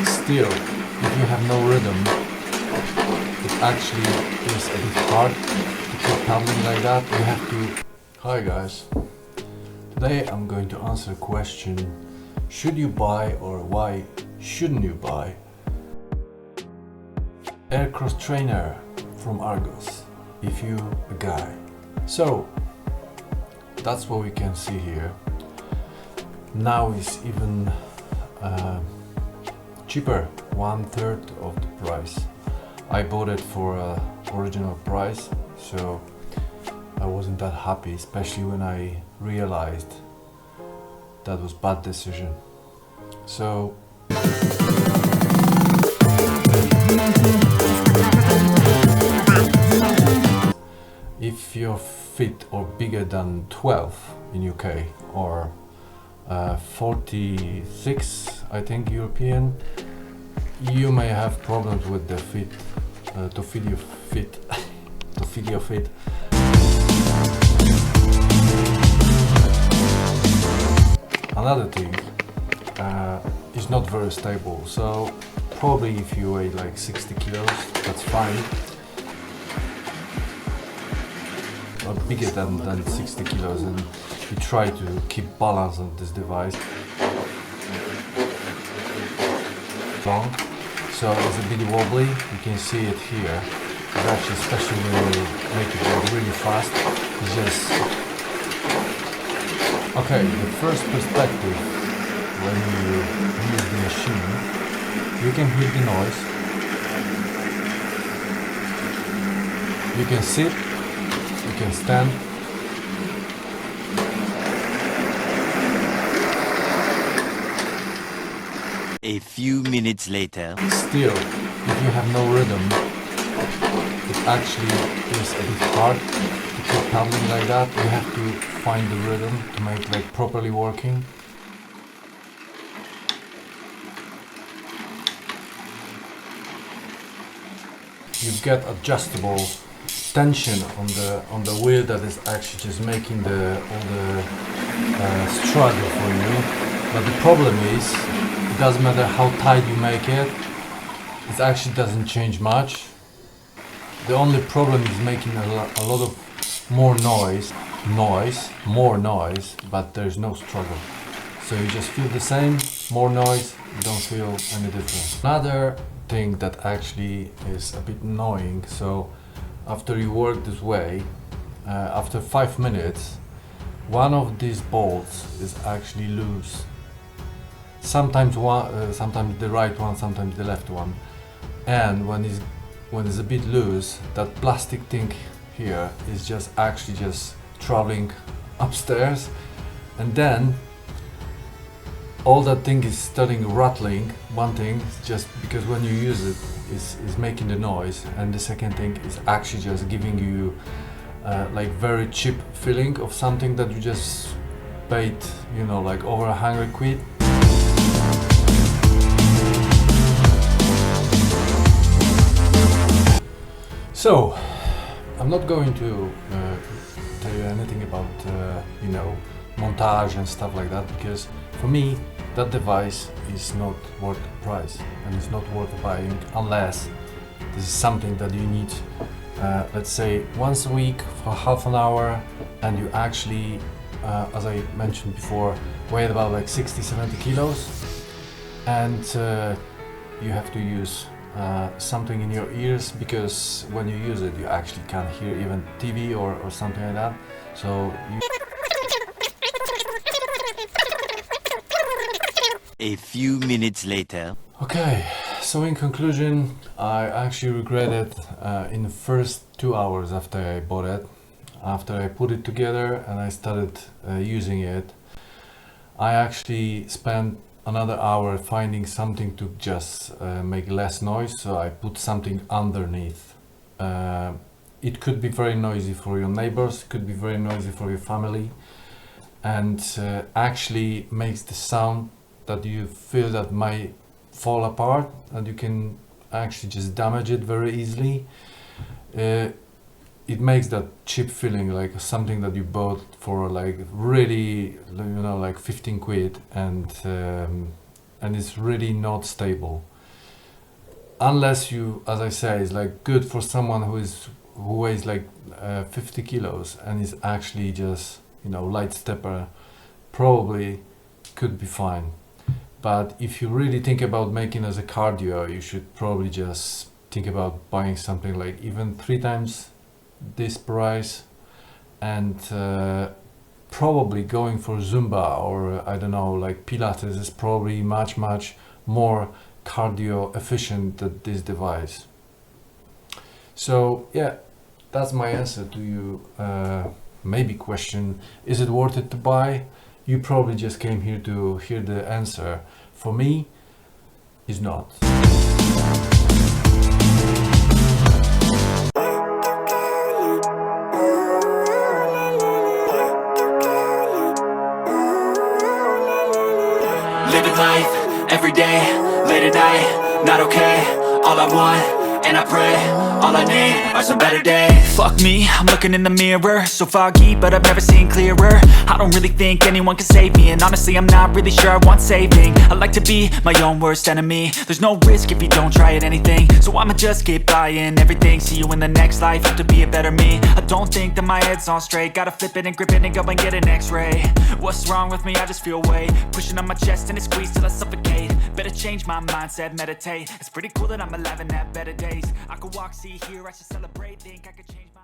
Still, if you have no rhythm, it actually is a bit hard to keep paddling like that. You have to... Hi guys, today I'm going to answer a question: should you buy, or why shouldn't you buy, air cross trainer from Argos if you a guy? So that's what we can see here. Now it's even cheaper, 1/3 of the price. I bought it for original price, so I wasn't that happy, especially when I realized that was bad decision. So if you're fit or bigger than 12 in UK, or 46 I think European, you may have problems with the fit, to fit your fit to fit your fit. Another thing, it's not very stable, so probably if you weigh like 60 kilos, that's fine. Or bigger than 60 kilos, and you try to keep balance on this device. Long, so it's a bit wobbly. You can see it here. It's actually, especially when you make it go really fast, it's just okay. The first perspective, when you use the machine, you can hear the noise. You can sit, you can stand. A few minutes later. Still, if you have no rhythm, it actually is a bit hard to keep paddling like that. You have to find the rhythm to make it like properly working. You get adjustable tension on the wheel that is actually just making all the struggle for you. But the problem is, it doesn't matter how tight you make it, it actually doesn't change much. The only problem is making a lot of more noise, but there's no struggle. So you just feel the same, more noise, you don't feel any difference. Another thing that actually is a bit annoying, so after you work this way, after 5 minutes, one of these bolts is actually loose. Sometimes sometimes the right one, sometimes the left one. And when it's a bit loose, that plastic thing here is just actually just traveling upstairs, and then all that thing is starting rattling. One thing, just because when you use it is making the noise, and the second thing is actually just giving you like very cheap feeling of something that you just paid, you know, like over 100 quid. So, I'm not going to tell you anything about, you know, montage and stuff like that, because for me, that device is not worth the price, and it's not worth buying unless this is something that you need, let's say, once a week for half an hour, and you actually, as I mentioned before, weigh about like 60-70 kilos, and you have to use something in your ears, because when you use it you actually can't hear even TV or something like that. So A few minutes later. okay, so in conclusion, I actually regretted in the first 2 hours after I bought it, after I put it together and I started using it, I actually spent another hour finding something to just make less noise, so I put something underneath. It could be very noisy for your neighbors, it could be very noisy for your family, and actually makes the sound that you feel that might fall apart, and you can actually just damage it very easily. It makes that cheap feeling, like something that you bought for like really, you know, like 15 quid, and and it's really not stable. Unless you, as I say, is like good for someone who weighs like 50 kilos and is actually just, you know, light stepper, probably could be fine. But if you really think about making as a cardio, you should probably just think about buying something like even 3 times this price, and probably going for Zumba or I don't know, like Pilates is probably much more cardio efficient than this device. So yeah, that's my answer to you maybe question, is it worth it to buy? You probably just came here to hear the answer. For me, it's not. Living life, every day, late at night, not okay. All I want, and I pray, all I need are some better days. Fuck me, I'm looking in the mirror, so foggy, but I've never seen clearer. I don't really think anyone can save me, and honestly I'm not really sure I want saving. I like to be my own worst enemy. There's no risk if you don't try at anything, so I'ma just keep buying everything. See you in the next life, have to be a better me. I don't think that my head's on straight, gotta flip it and grip it and go and get an x-ray. What's wrong with me? I just feel weight pushing on my chest and it squeezes till I suffocate. Better change my mindset, meditate. It's pretty cool that I'm alive and have better days. I could walk, see, hear, I should celebrate. Think I could change my